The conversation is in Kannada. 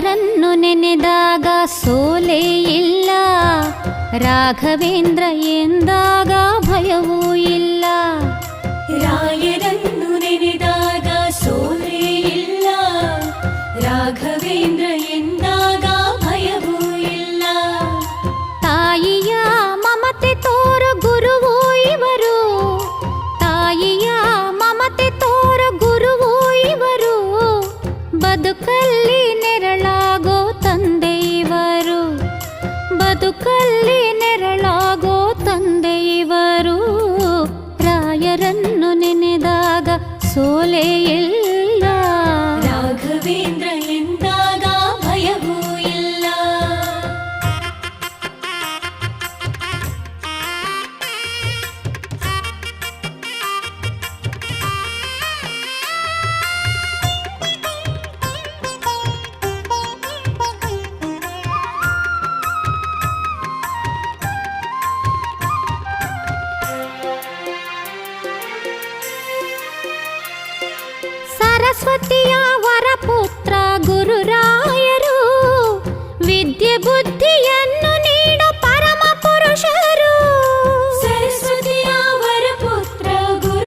ರಾಯರನ್ನು ನೆನೆದಾಗ ಸೋಲೇ ಇಲ್ಲ, ರಾಘವೇಂದ್ರ ಎಂದಾಗ ಭಯವೂ ಇಲ್ಲ. ರಾಯರನ್ನು ನೆನೆದಾಗ ಸೋಲೇ ಇಲ್ಲ, ರಾಘವೇಂದ್ರ ಎಂದಾಗ ಭಯವೂ ಇಲ್ಲ. ತಾಯಿಯ ಮಮತೆ ತೋರು ಗುರುವು ಇವರು, ತಾಯಿಯ ಮಮತೆ ತೋರು ಗುರುವು ಇವರು, ಬದುಕಲ್ಲಿ ನೆರಳಾಗೋ ತಂದೆ ಇವರು, ಬದುಕಲ್ಲಿ ನೆರಳಾಗೋ ತಂದೆ ಇವರು. ರಾಯರನ್ನು ನೆನೆದಾಗ ಸೋಲೇ ಇಲ್ಲ, ರಾಘವೇಂದ್ರ ಎಂದಾಗ ಭಯವೂ ಇಲ್ಲ. ಸರಸ್ವತಿಯ ವರಪುತ್ರ ಗುರು ರಾಘವೇಂದ್ರ,